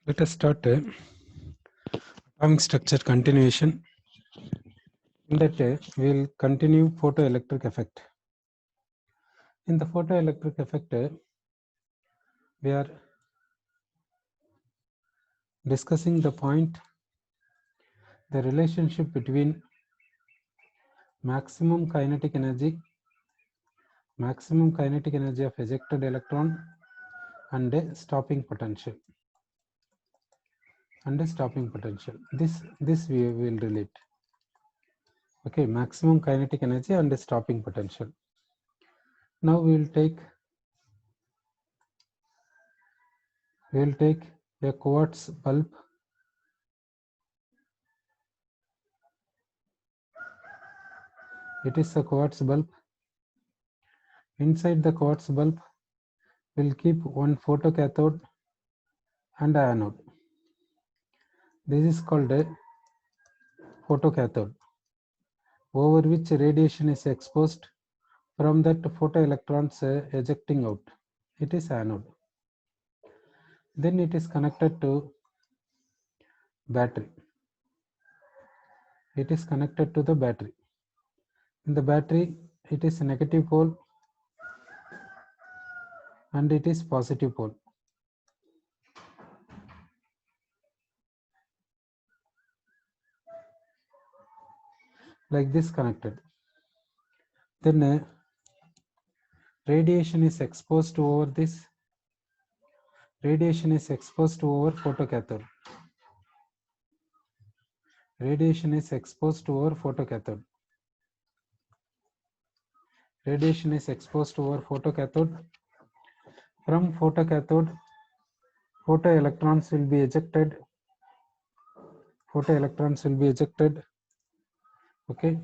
Let us start atomic structure continuation. In that we will continue photoelectric effect. In the photoelectric effect, we are discussing the point, the relationship between maximum kinetic energy of ejected electron and a stopping potential. This we will relate. Okay, maximum kinetic energy and a stopping potential. Now we will take a quartz bulb. It is a quartz bulb. Inside the quartz bulb, we'll keep one photocathode and an anode. This is called a photocathode, over which radiation is exposed from that photoelectrons ejecting out. It is anode. Then it is connected to battery. It is connected to the battery. In the battery, it is negative pole and it is positive pole. Like this connected. Then radiation is exposed over this. Radiation is exposed over photocathode. Radiation is exposed over photocathode. Radiation is exposed over photocathode. From photocathode, photoelectrons will be ejected. Photoelectrons will be ejected. Okay.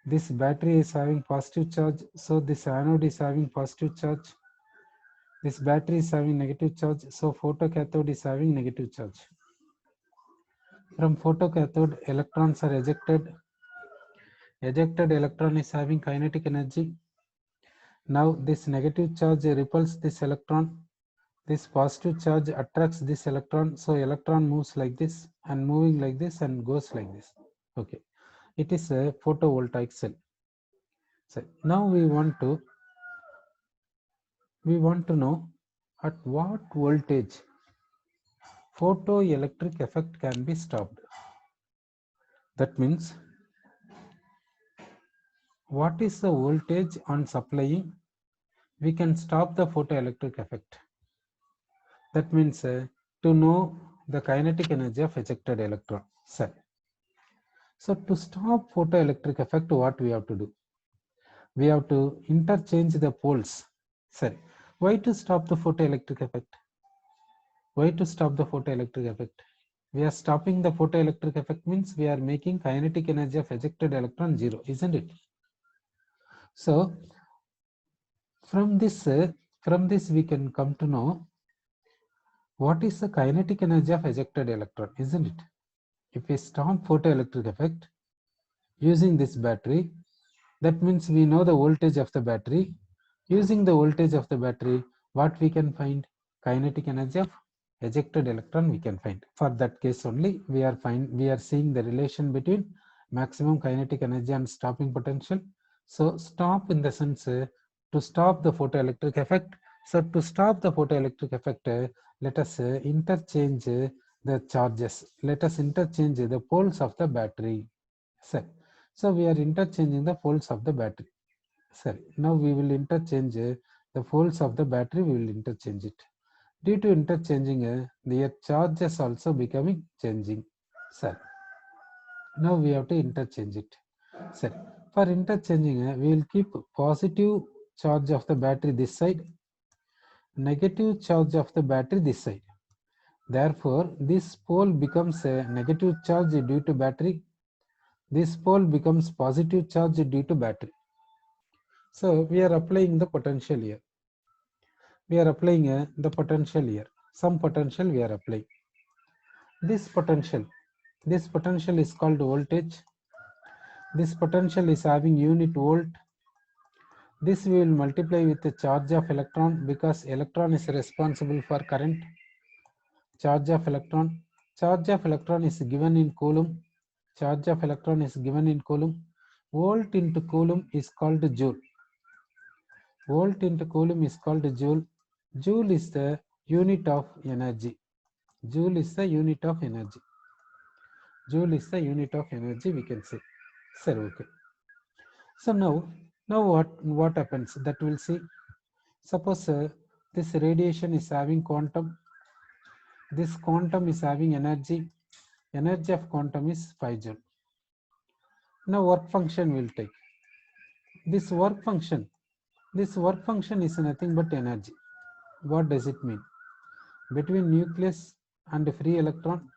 This battery is having positive charge, so this anode is having positive charge. This battery is having negative charge, so photocathode is having negative charge. From photocathode, electrons are ejected. Ejected electron is having kinetic energy. Now this negative charge repels this electron. This positive charge attracts this electron, so electron moves like this and moving like this and goes like this. Okay, it is a photovoltaic cell. So now we want to know at what voltage photoelectric effect can be stopped. That means what is the voltage on supplying we can stop the photoelectric effect. That means to know the kinetic energy of ejected electron. So to stop photoelectric effect, what we have to do? We have to interchange the poles. Why to stop the photoelectric effect? Why to stop the photoelectric effect? We are stopping the photoelectric effect means we are making kinetic energy of ejected electron zero, isn't it? So from this we can come to know what is the kinetic energy of ejected electron, isn't it? If we stop photoelectric effect using this battery, that means we know the voltage of the battery. Using the voltage of the battery, what we can find? Kinetic energy of ejected electron we can find. For that case only, we are seeing the relation between maximum kinetic energy and stopping potential. So stop in the sense to stop the photoelectric effect. So to stop the photoelectric effect, let us interchange the charges. Let us interchange the poles of the battery. So we are interchanging the poles of the battery. Now we will interchange the poles of the battery. We will interchange it. Due to interchanging, their charges also becoming changing. Now we have to interchange it. For interchanging, we will keep positive charge of the battery this side, negative charge of the battery this side. Therefore, this pole becomes a negative charge due to battery. This pole becomes positive charge due to battery. So we are applying the potential here. We are applying the potential here. Some potential we are applying. This potential is called voltage. This potential is having unit volt. This we will multiply with the charge of electron because electron is responsible for current. Charge of electron. Charge of electron is given in coulomb. Charge of electron is given in coulomb. Volt into coulomb is called joule. Volt into coulomb is called joule. Joule is the unit of energy. Joule is the unit of energy. Joule is the unit of energy, we can say. Sir, okay. So now what happens? That we'll see. Suppose this radiation is having quantum. This quantum is having energy. Energy of quantum is 5 joule. Now work function will take. This work function is nothing but energy. What does it mean? Between nucleus and free electron,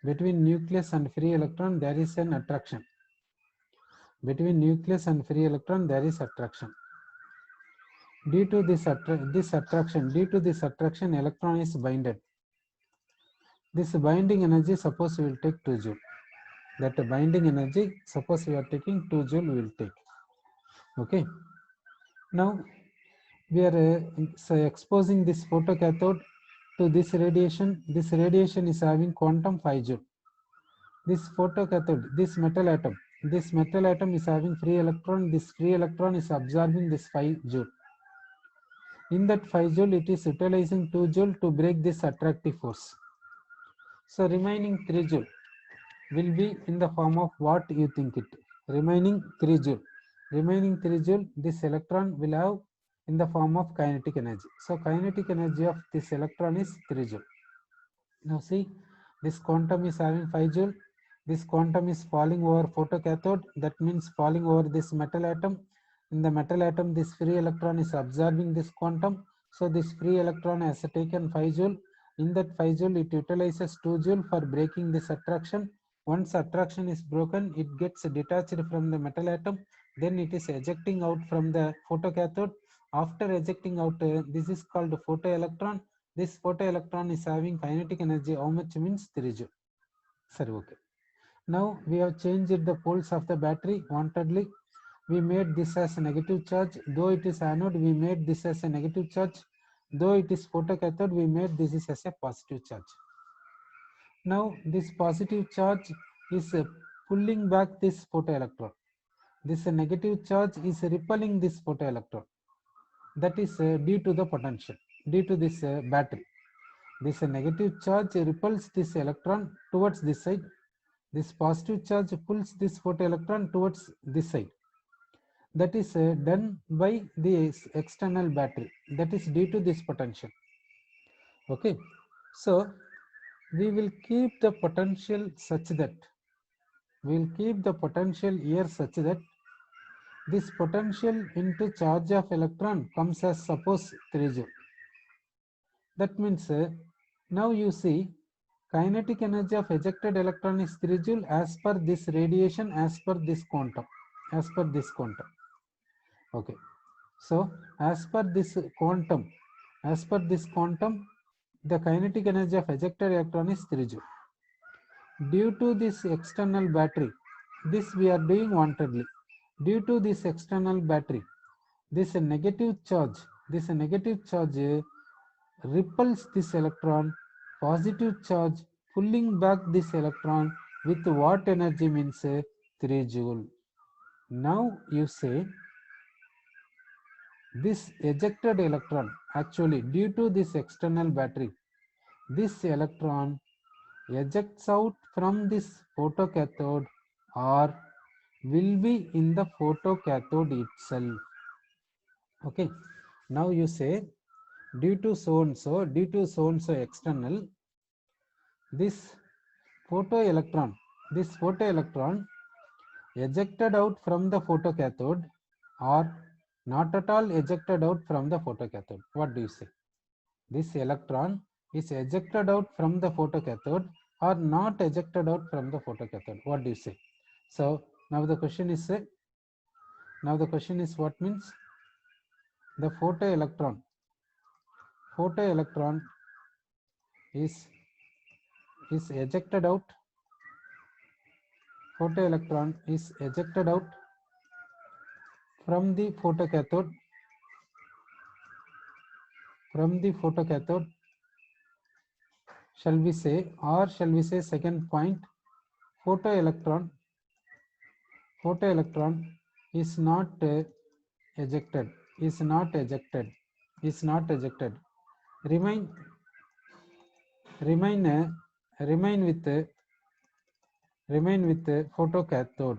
there is an attraction. Between nucleus and free electron, there is attraction. Due to this attraction, electron is binded. This binding energy, suppose we will take 2 joule. That binding energy, suppose we are taking 2 joule, we will take. Okay. Now we are exposing this photocathode to this radiation. This radiation is having quantum 5 joule. This photocathode, this metal atom is having free electron. This free electron is absorbing this 5 joule. In that 5 joule, it is utilizing 2 joule to break this attractive force. So remaining 3 joule will be in the form of what you think it. Remaining 3 joule. Remaining 3 joule, this electron will have in the form of kinetic energy. So kinetic energy of this electron is 3 joule. Now see, this quantum is having 5 joule. This quantum is falling over photocathode. That means falling over this metal atom. In the metal atom, this free electron is absorbing this quantum. So this free electron has taken 5 joule. In that 5 joule, it utilizes 2 joule for breaking this attraction. Once attraction is broken, it gets detached from the metal atom. Then it is ejecting out from the photocathode. After ejecting out, this is called photoelectron. This photoelectron is having kinetic energy. How much means 3 joule. Sir, okay. Now we have changed the poles of the battery wantedly. We made this as a negative charge. Though it is anode, we made this as a negative charge. Though it is photocathode, we made this as a positive charge. Now this positive charge is pulling back this photoelectron. This negative charge is repelling this photoelectron. That is due to the potential, due to this battery. This negative charge repels this electron towards this side. This positive charge pulls this photoelectron towards this side. That is done by the external battery. That is due to this potential. Okay. So we will keep the potential such that this potential into charge of electron comes as suppose 3 joule. That means now you see kinetic energy of ejected electron is 3 joule as per this radiation, as per this quantum. Okay. So as per this quantum, the kinetic energy of ejected electron is 3 joule. Due to this external battery, this we are doing wantedly. Due to this external battery, this negative charge repels this electron. Positive charge pulling back this electron with what energy means 3 joule. Now you say this ejected electron, actually due to this external battery, this electron ejects out from this photocathode or will be in the photocathode itself. Okay. Now you say due to so and so external, this photoelectron ejected out from the photocathode or not at all ejected out from the photocathode. What do you say? This electron is ejected out from the photocathode or not ejected out from the photocathode. What do you say? So now the question is what means the photoelectron is ejected out. Photoelectron is ejected out from the photocathode shall we say, or shall we say second point, photoelectron is not ejected, is not ejected, is not ejected, remain remain remain with remain with photocathode,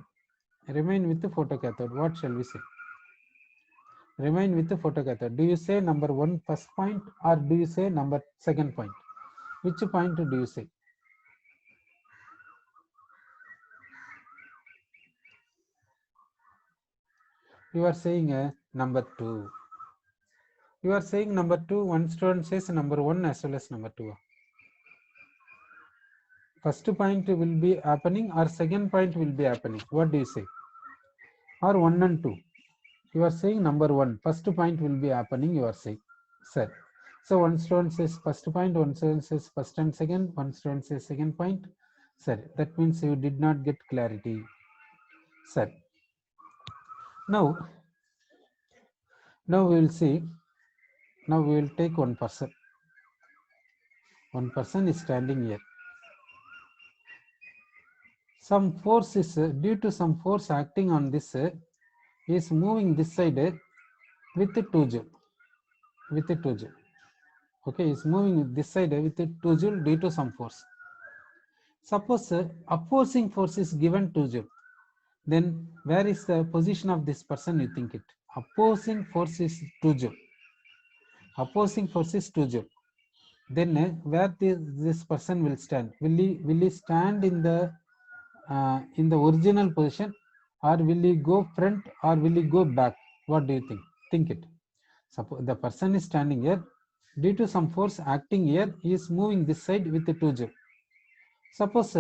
remain with photocathode. What shall we say? Remain with the photocathode. Do you say number 1 first point, or do you say number second point? Which point do you say? You are saying number 2. You are saying number 2. One student says number 1 as well as number 2. First point will be happening or second point will be happening. What do you say? Or 1 and 2? You are saying number 1. First point will be happening. You are saying, sir. So one student says first point, one student says first and second, one student says second point. Sir, that means you did not get clarity. Sir. Now we will see. Now we will take one person. One person is standing here. Some force is due to some force acting on this is moving this side with 2 joule. With 2 joule. Okay, is moving this side with 2 joule due to some force. Suppose opposing force is given 2 joule. Then where is the position of this person? You think it. Opposing force is 2 joule. Opposing force is 2 joule. Then where this person will stand? Will he stand in the original position, or will he go front, or will he go back? What do you think? Think it. Suppose the person is standing here. Due to some force acting here, he is moving this side with the 2 joule. Suppose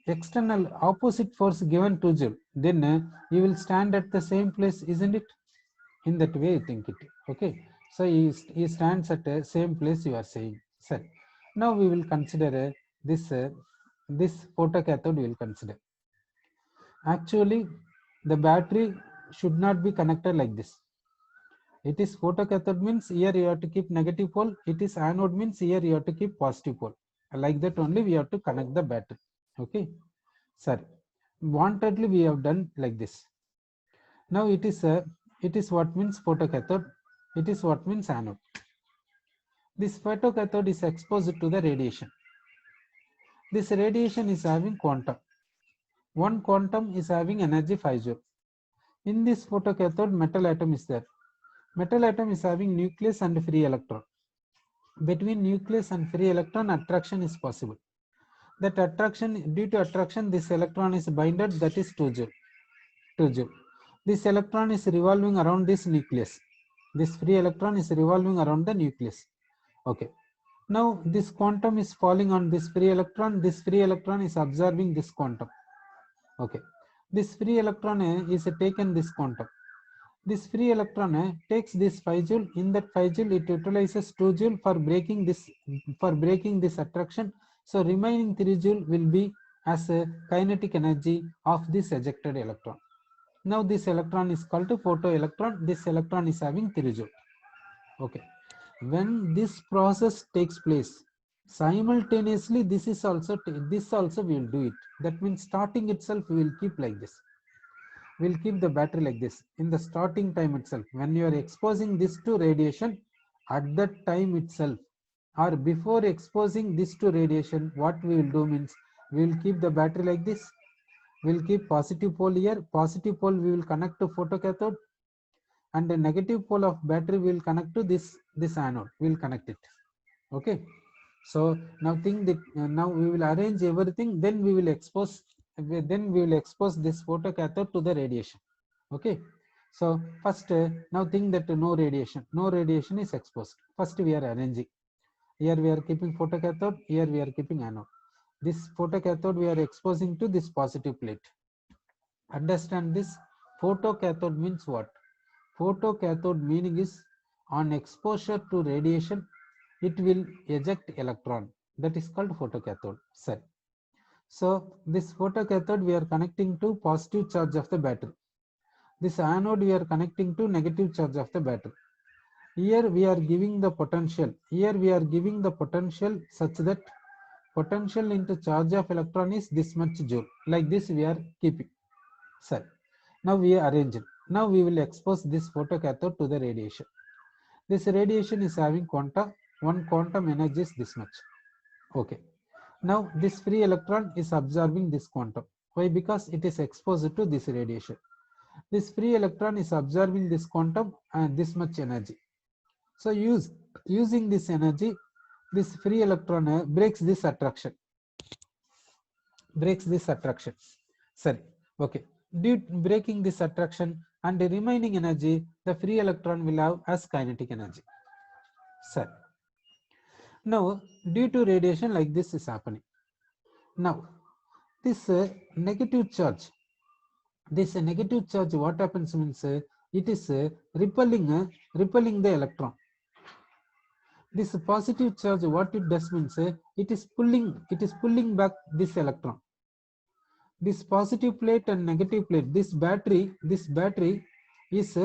external opposite force given 2 joule, then he will stand at the same place, isn't it? In that way, you think it. Okay. So he stands at the same place. You are saying, sir. Now we will consider this photocathode. We will consider. Actually, the battery should not be connected like this. It is photocathode means here you have to keep negative pole. It is anode means here you have to keep positive pole. Like that only we have to connect the battery. Okay, sir. Wantedly we have done like this. Now it is what means photocathode. It is what means anode. This photocathode is exposed to the radiation. This radiation is having quantum. One quantum is having energy 5 joule. In this photocathode, metal atom is there. Metal atom is having nucleus and free electron. Between nucleus and free electron, attraction is possible. That attraction, due to attraction, this electron is binded, that is 2 joule. 2 joule. This electron is revolving around this nucleus. This free electron is revolving around the nucleus. Okay. Now this quantum is falling on this free electron. This free electron is absorbing this quantum. Okay. This free electron is taken this quantum. This free electron takes this 5 joule. In that 5 joule, it utilizes 2 joule for breaking this attraction. So remaining 3 joule will be as a kinetic energy of this ejected electron. Now this electron is called a photoelectron. This electron is having 3 joule. Okay. When this process takes place, simultaneously this also we will do it. That means starting itself we will keep like this. We'll keep the battery like this in the starting time itself. When you are exposing this to radiation, at that time itself, or before exposing this to radiation, what we will do means we will keep the battery like this. We'll keep positive pole here. Positive pole we will connect to photocathode, and the negative pole of battery will connect to this anode. We will connect it. Okay. So now think that now we will arrange everything. Then we will expose. Then we will expose this photocathode to the radiation. Okay. So first now think that no radiation is exposed. First we are arranging. Here we are keeping photocathode. Here we are keeping anode. This photocathode we are exposing to this positive plate. Understand this? Photocathode means what? Photocathode meaning is on exposure to radiation, it will eject electron. That is called photocathode cell. So this photocathode we are connecting to positive charge of the battery. This anode we are connecting to negative charge of the battery. Here we are giving the potential. Here we are giving the potential such that potential into charge of electron is this much joule. Like this we are keeping. Sir, now we arrange it. Now we will expose this photocathode to the radiation. This radiation is having quantum, one quantum energy is this much. Okay. Now this free electron is absorbing this quantum. Why? Because it is exposed to this radiation. This free electron is absorbing this quantum and this much energy. So using this energy, this free electron breaks this attraction. Sorry. Okay. Due to breaking this attraction and the remaining energy, the free electron will have as kinetic energy. Sorry. Now, due to radiation, like this is happening. Now, this negative charge, what happens means it is repelling the electron. This positive charge, what it does means it is pulling back this electron. This positive plate and negative plate, this battery is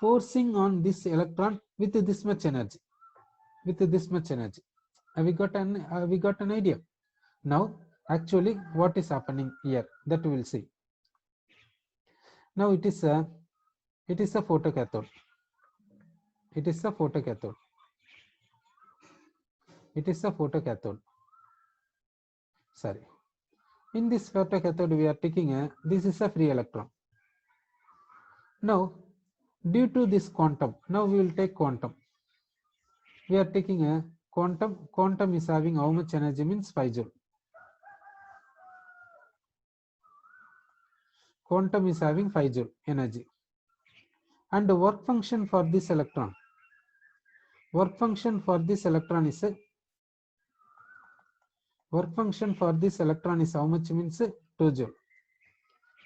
forcing on this electron with this much energy. We got an idea. Now, actually, what is happening here? That we will see. Now it is a photocathode. It is a photocathode. Sorry. In this photocathode, we are taking this is a free electron. Now, due to this quantum, now we will take quantum. We are taking a quantum. Quantum is having how much energy? Means 5 joule. Quantum is having 5 joule energy. And the work function for this electron. Work function for this electron is how much? Means 2 joule.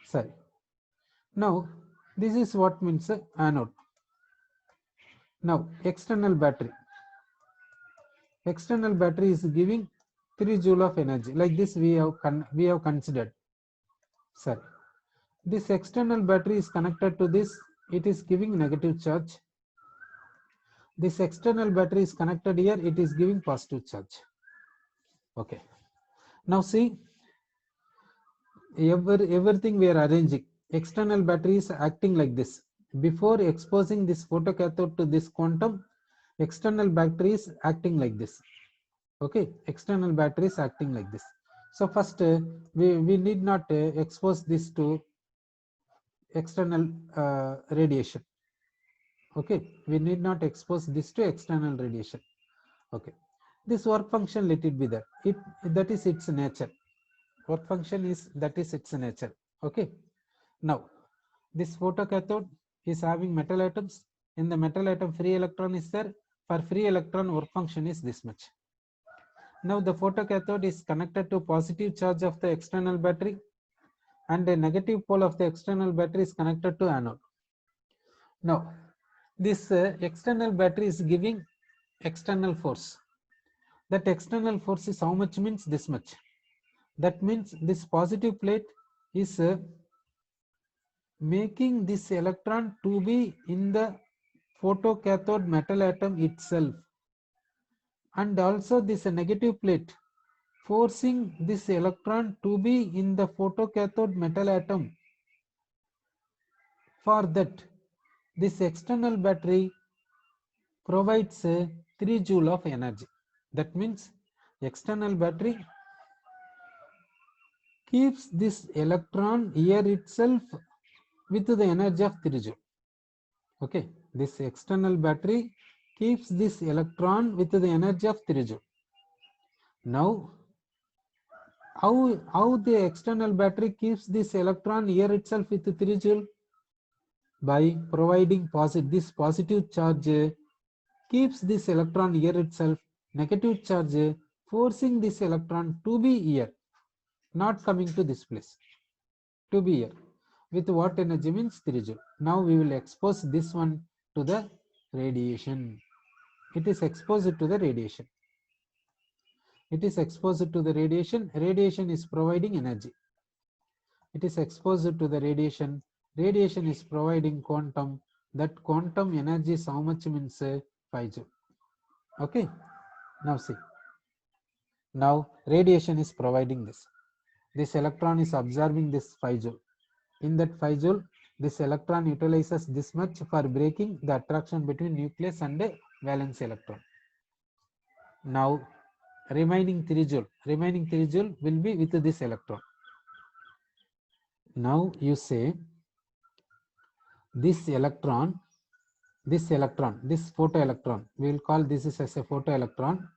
Sorry. Now this is what means anode. Now external battery is giving 3 joule of energy. Like this we have considered. Sorry. This external battery is connected to this. It is giving negative charge. This external battery is connected here. It is giving positive charge. Okay. Now see, everything we are arranging. External battery is acting like this. Before exposing this photocathode to this quantum, external battery is acting like this. Okay, external battery is acting like this. So first we need not expose this to external radiation. Okay, we need not expose this to external radiation. Okay, this work function, let it be there. That is its nature. Work function is its nature. Okay. Now this photocathode is having metal atoms. In the metal atom, free electron is there. For free electron, work function is this much. Now the photocathode is connected to positive charge of the external battery, and the negative pole of the external battery is connected to anode. Now this external battery is giving external force. That external force is how much? Means this much. That means this positive plate is making this electron to be in the photocathode metal atom itself, and also this negative plate forcing this electron to be in the photocathode metal atom. For that, this external battery provides 3 joule of energy. That means external battery keeps this electron here itself with the energy of 3 joule. Okay, this external battery keeps this electron with the energy of 3 joule. Now, how the external battery keeps this electron here itself with 3 joule? By providing this positive charge keeps this electron here itself, negative charge forcing this electron to be here, not coming to this place, to be here. With what energy? Means 3 joule. Now we will expose this one to the radiation. It is exposed to the radiation. Radiation is providing energy. It is exposed to the radiation. Radiation is providing quantum. That quantum energy is how much? Means 5 joule. Okay. Now see. Now radiation is providing this. This electron is absorbing this 5 joule. In that 5 joule, this electron utilizes this much for breaking the attraction between nucleus and valence electron. Now remaining 3 joule will be with this electron. Now you say this photoelectron, we will call this as a photoelectron.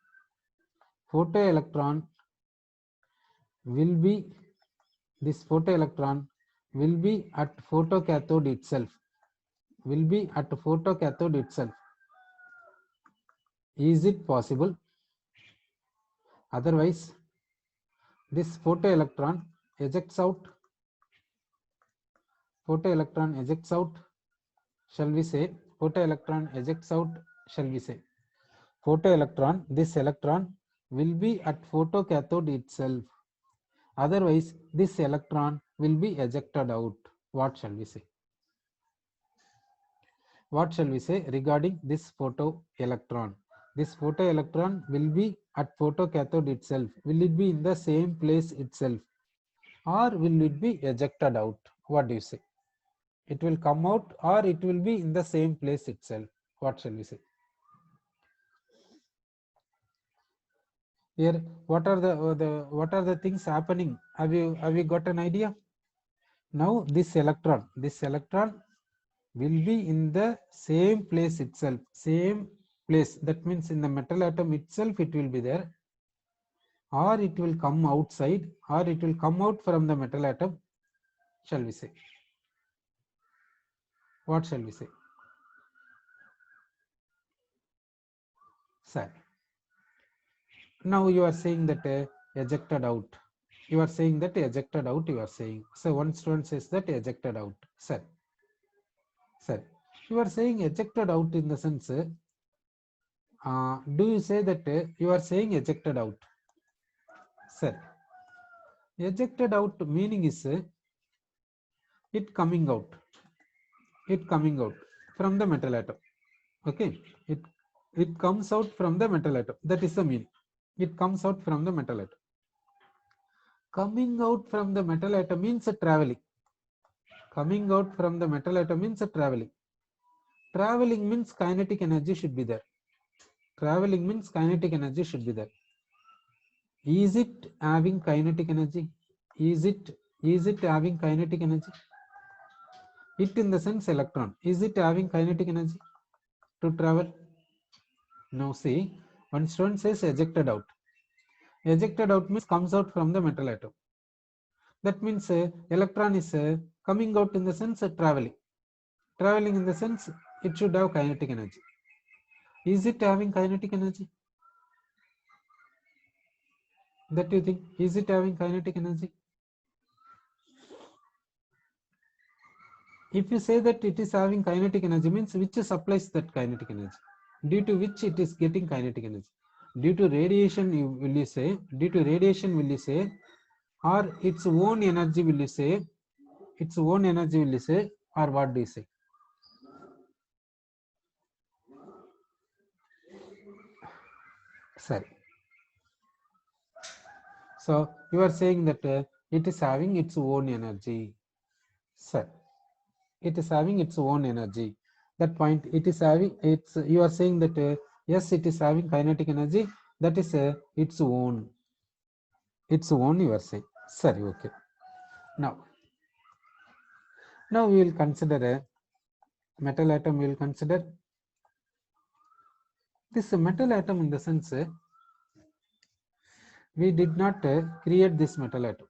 This photoelectron will be at photocathode itself. Is it possible? Otherwise, this photoelectron ejects out. Shall we say photoelectron ejects out? Photoelectron, this electron will be at photocathode itself. Otherwise, this electron will be ejected out. What shall we say? Regarding this photoelectron? This photoelectron will be at photocathode itself. Will it be in the same place itself, or will it be ejected out? What do you say? It will come out, or it will be in the same place itself? What shall we say? Here, what are the things happening? Have you got an idea? Now this electron will be in the same place itself. That means in the metal atom itself it will be there, or it will come outside, or it will come out from the metal atom. Shall we say? What shall we say? Sir, now you are saying that ejected out. You are saying. So one student says that ejected out. Sir, you are saying ejected out in the sense, do you say that you are saying ejected out? Sir, ejected out meaning is it coming out from the metal atom. Okay, it comes out from the metal atom. That is the meaning. It comes out from the metal atom. Coming out from the metal atom means traveling. Traveling means kinetic energy should be there. Is it having kinetic energy? Is it having kinetic energy? It in the sense electron. Is it having kinetic energy to travel? Now see, one student says ejected out. Ejected out means comes out from the metal atom. That means electron is coming out in the sense traveling. Traveling in the sense it should have kinetic energy. Is it having kinetic energy? That you think? Is it having kinetic energy? If you say that it is having kinetic energy, means which supplies that kinetic energy? Due to which it is getting kinetic energy? Due to radiation, will you say? Due to radiation, will you say? Or its own energy, will you say? Or what do you say? Sorry. So you are saying that it is having its own energy. Sir, it is having its own energy. That point, it is having its. You are saying that yes, it is having kinetic energy. That is its own. You are saying. Sorry. Okay. Now we will consider a metal atom. We will consider this metal atom in the sense we did not create this metal atom.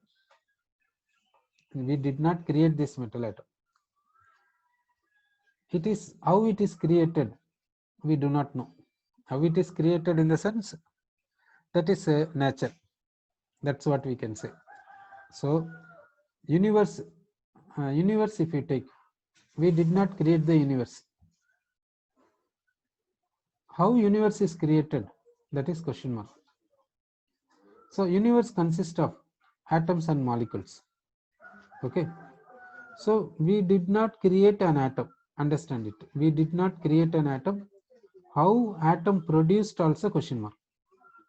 It is how it is created. We do not know how it is created in the sense that is nature. That's what we can say. So universe if you take, we did not create the universe. How universe is created? That is question mark. So universe consists of atoms and molecules. Okay. So we did not create an atom. Understand it. We did not create an atom. How atom produced also question mark.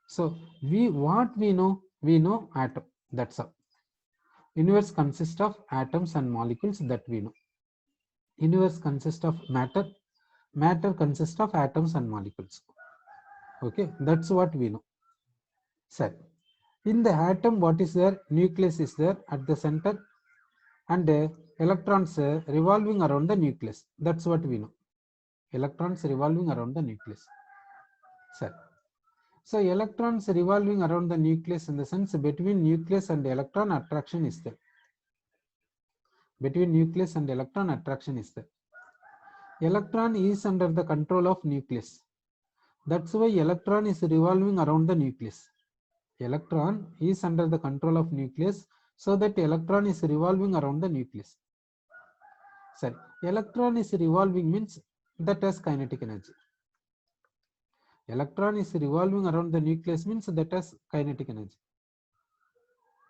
So what we know atom. That's all. Universe consists of atoms and molecules, that we know. Universe consists of matter. Matter consists of atoms and molecules. Okay, that's what we know. So in the atom, what is there? Nucleus is there at the center, and electrons revolving around the nucleus. That's what we know. Electrons revolving around the nucleus. So electrons revolving around the nucleus, in the sense between nucleus and electron attraction is there. Between nucleus and electron attraction is there. Electron is under the control of nucleus. That's why electron is revolving around the nucleus. Electron is under the control of nucleus, so that electron is revolving around the nucleus. Sorry, electron is revolving means that has kinetic energy. Electron is revolving around the nucleus means that has kinetic energy.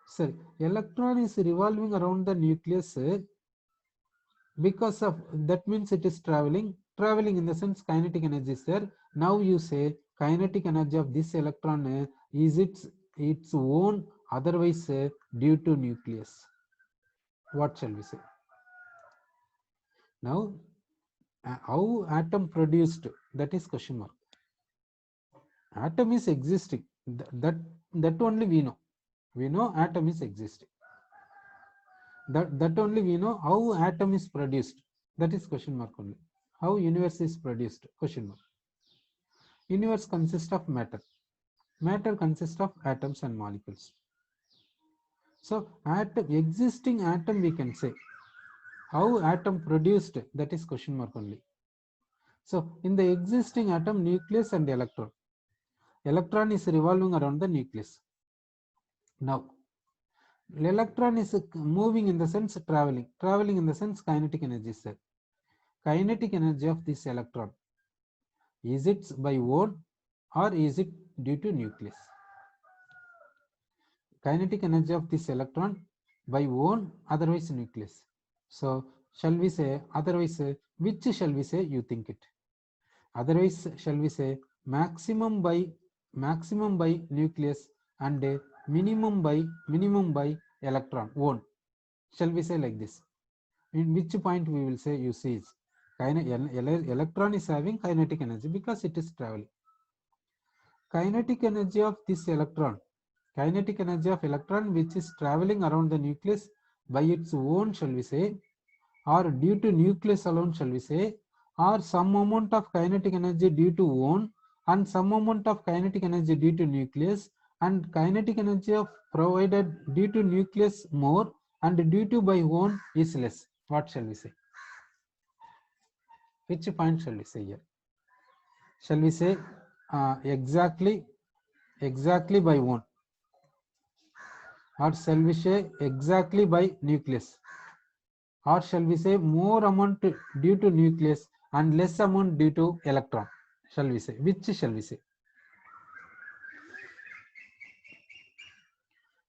Sorry, electron is revolving around the nucleus because of that, means it is traveling in the sense kinetic energy is there. Now you say kinetic energy of this electron is its own, otherwise due to nucleus. What shall we say? Now how atom produced, that is question mark. Atom is existing, that only we know. We know atom is existing. That only we know. How atom is produced, that is question mark only. How universe is produced, question mark. Universe consists of matter. Matter consists of atoms and molecules. So existing atom, we can say. How atom produced, that is question mark only. So in the existing atom, nucleus and electron. Electron is revolving around the nucleus. Now electron is moving in the sense traveling in the sense kinetic energy is there. Kinetic energy of this electron, is it by own or is it due to nucleus? Kinetic energy of this electron by own, otherwise nucleus. So shall we say, otherwise which shall we say, you think it? Otherwise shall we say maximum by nucleus and minimum by electron own? Shall we say like this? In which point we will say, you see, electron is having kinetic energy because it is traveling. Kinetic energy of this electron, kinetic energy of electron which is traveling around the nucleus by its own, shall we say, or due to nucleus alone, shall we say, or some amount of kinetic energy due to own and some amount of kinetic energy due to nucleus, and kinetic energy of provided due to nucleus more and due to by own is less. What shall we say? Which point shall we say here? Shall we say exactly by own, or shall we say exactly by nucleus, or shall we say more amount due to nucleus and less amount due to electron? Shall we say, which shall we say?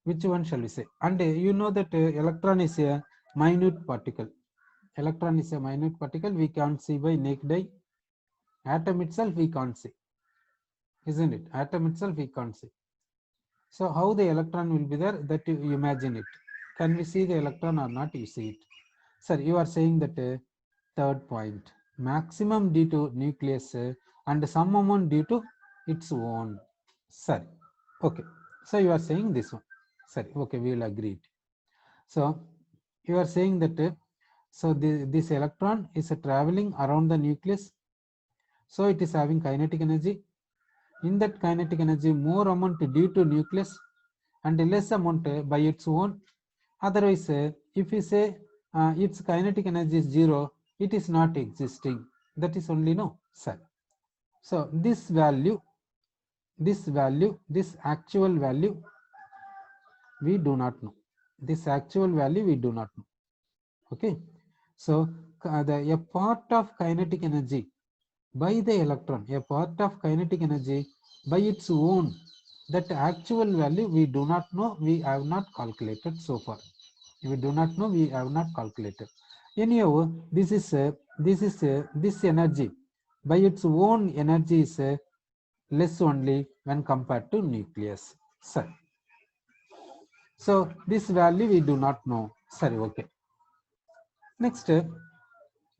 Which one shall we say? And you know that electron is a minute particle. Electron is a minute particle, we can't see by naked eye. Atom itself we can't see, isn't it? Atom itself we can't see. So how the electron will be there, that you imagine it. Can we see the electron or not? You see it. Sir, you are saying that third point, maximum due to nucleus and some amount due to its own. Sorry. Okay. So you are saying this one. Sorry. Okay, we will agree. So you are saying that so this electron is traveling around the nucleus. So it is having kinetic energy. In that kinetic energy, more amount due to nucleus and less amount by its own. Otherwise, if we say its kinetic energy is 0, it is not existing. That is only no, sir. So this value, this actual value, we do not know. This actual value we do not know. Okay. So a part of kinetic energy by the electron, a part of kinetic energy by its own, that actual value we do not know, we have not calculated so far. We do not know, we have not calculated. Anyhow, this energy by its own energy is less only when compared to nucleus. Sorry. So this value we do not know. Sorry, okay. Next,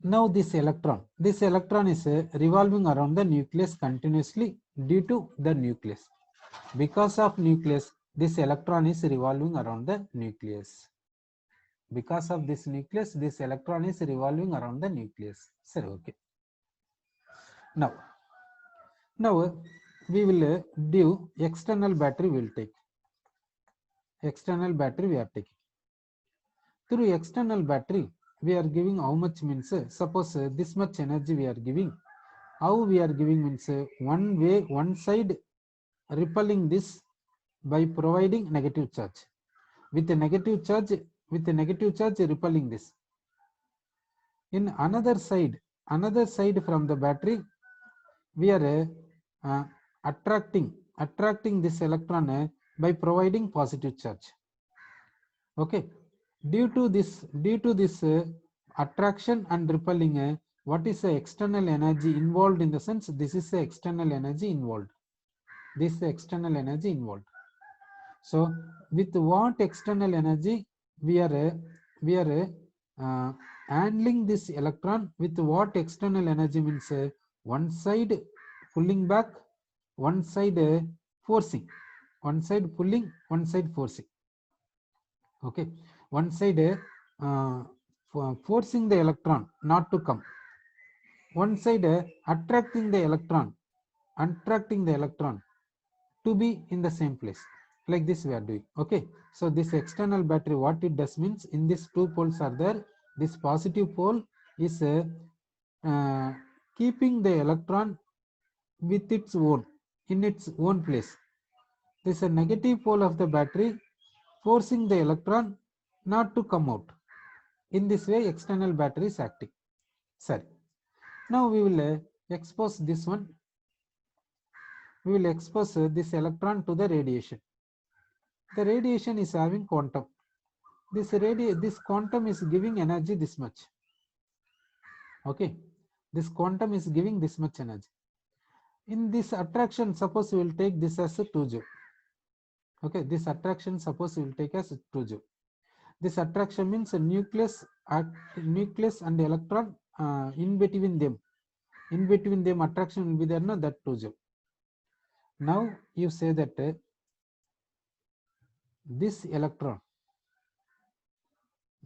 now this electron is revolving around the nucleus continuously due to the nucleus. Because of nucleus, this electron is revolving around the nucleus. Because of this nucleus, this electron is revolving around the nucleus. Sorry, okay. Now we will do external battery. We will take external battery. We are taking through external battery. We are giving how much means suppose this much energy we are giving. How we are giving means one way, one side repelling this by providing negative charge. With a negative charge repelling this. In another side from the battery, we are attracting this electron by providing positive charge. Okay, due to this attraction and repelling, what is the external energy involved? In the sense, this is the external energy involved. This is the external energy involved. So with what external energy we are handling this electron? With what external energy means one side pulling back, one side forcing, one side pulling, one side forcing. Okay, one side forcing the electron not to come, one side attracting the electron to be in the same place. Like this we are doing. Okay, so this external battery, what it does means, in these two poles are there, this positive pole is keeping the electron with its own, in its own place. This is a negative pole of the battery forcing the electron not to come out. In this way external battery is acting. Sorry. Now we will expose this one. We will expose this electron to the radiation. The radiation is having quantum. This quantum is giving energy this much. Okay, this quantum is giving this much energy. In this attraction, suppose we will take this as a 2 joule. Okay, this attraction suppose we will take as 2 joule. This attraction means a nucleus and electron in between them. In between them attraction will be there, no, that 2 joule. Now you say that this electron,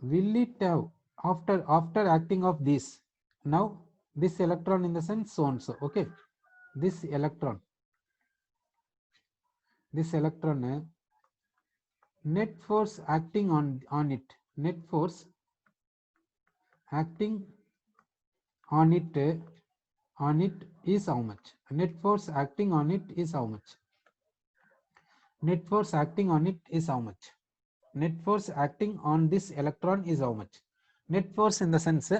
will it have after acting of this, now this electron in the sense so and so. Okay, this electron net force acting on it, net force acting on it is how much? Net force acting on it is how much? Net force acting on it is how much? Net force acting on this electron is how much? Net force in the sense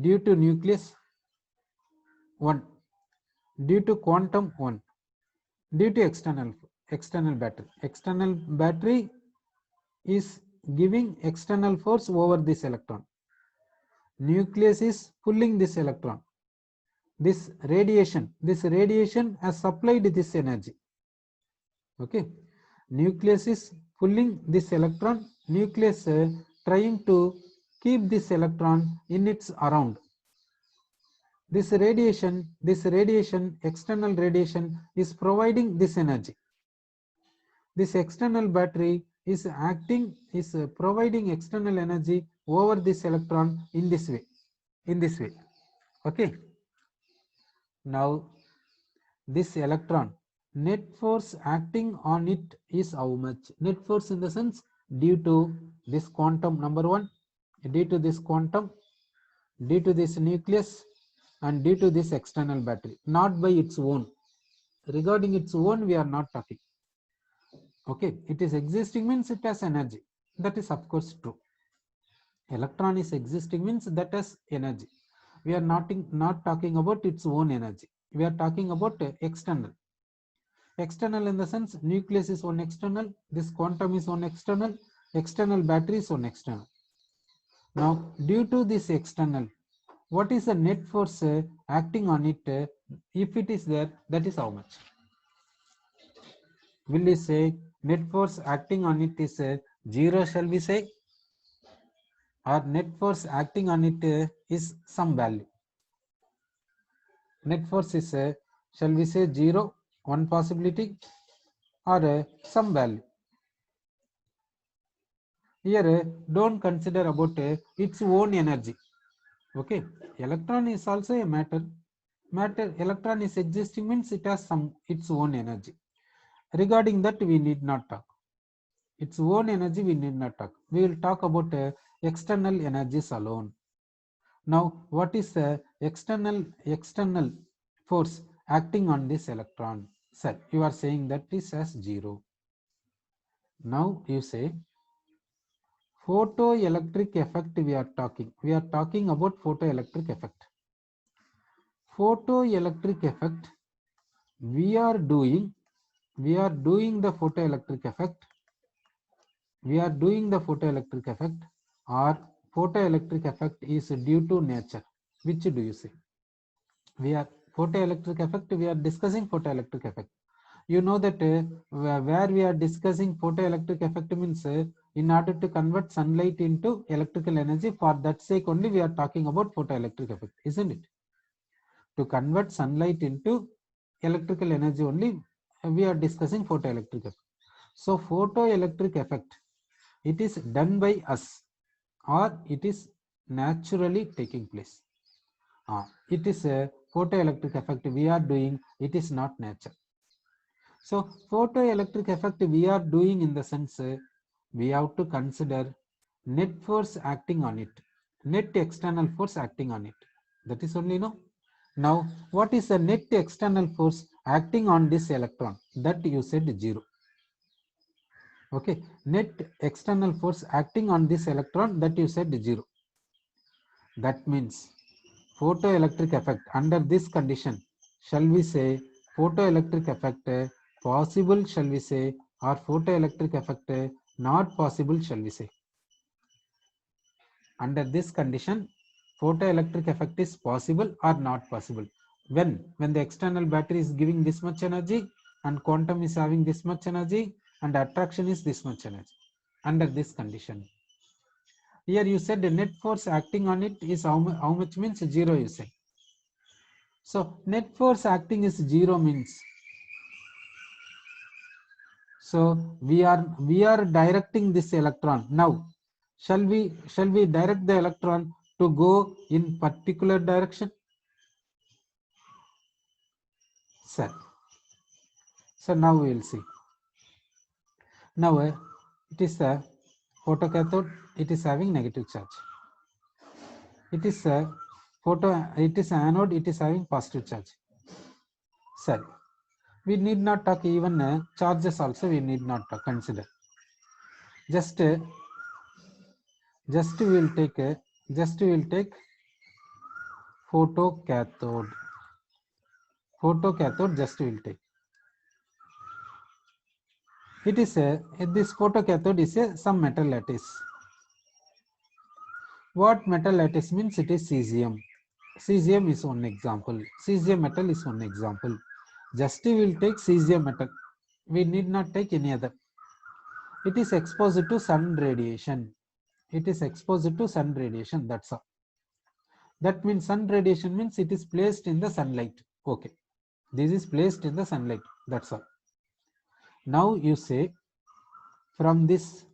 due to nucleus 1, due to quantum 1, due to external battery. External battery is giving external force over this electron. Nucleus is pulling this electron. This radiation has supplied this energy. Okay, nucleus is pulling this electron, nucleus trying to keep this electron in its around. This radiation, external radiation is providing this energy. This external battery is providing external energy over this electron in this way. Okay, now this electron, net force acting on it is how much? Net force in the sense due to this quantum, number 1, due to this quantum, due to this nucleus, and due to this external battery, not by its own. Regarding its own we are not talking. Okay, it is existing means it has energy. That is of course true. Electron is existing means that has energy. We are not talking about its own energy. We are talking about external. External in the sense nucleus is one external, this quantum is one external battery is one external. Now due to this external, what is the net force acting on it? If it is there, that is how much? Will we say net force acting on it is 0, shall we say? Or net force acting on it is some value? Net force is, shall we say 0, one possibility, or some value? Here, don't consider about its own energy. Okay, electron is also a matter. Electron is existing means it has some its own energy. Regarding that, we need not talk. Its own energy we need not talk. We will talk about external energies alone. Now, what is the external force acting on this electron? Sir, you are saying that is as 0. Now you say photoelectric effect we are talking. We are talking about photoelectric effect. Photoelectric effect we are doing the photoelectric effect. We are doing the photoelectric effect, or photoelectric effect is due to nature. Which do you say? We are photoelectric effect. We are discussing photoelectric effect. You know that where we are discussing photoelectric effect means in order to convert sunlight into electrical energy, for that sake only we are talking about photoelectric effect, isn't it? To convert sunlight into electrical energy only we are discussing photoelectric effect. So photoelectric effect, it is done by us or it is naturally taking place. It is a photoelectric effect we are doing, it is not nature. So photoelectric effect we are doing in the sense we have to consider net force acting on it, net external force acting on it. That is only no. Now what is the net external force acting on this electron? That you said 0. Okay, net external force acting on this electron, that you said 0. That means photoelectric effect under this condition, shall we say photoelectric effect possible, shall we say, or photoelectric effect not possible, shall we say? Under this condition, photoelectric effect is possible or not possible? When the external battery is giving this much energy and quantum is having this much energy and attraction is this much energy. Under this condition, here you said the net force acting on it is how much means 0, you say. So net force acting is 0 means, so we are directing this electron. Now shall we direct the electron to go in particular direction? Sir, so now we will see. Now it is a photocathode, it is having negative charge. It is a it is anode, it is having positive charge. Sir, we need not talk even charges also, we need not consider. Just we will take photocathode. Just we will take. It is this photocathode is some metal lattice. What metal lattice means? It is cesium. Cesium is one example. Cesium metal is one example. Just we will take cesium metal. We need not take any other. It is exposed to sun radiation. It is exposed to sun radiation. That's all. That means sun radiation means it is placed in the sunlight. Okay. This is placed in the sunlight. That's all. Now you say from this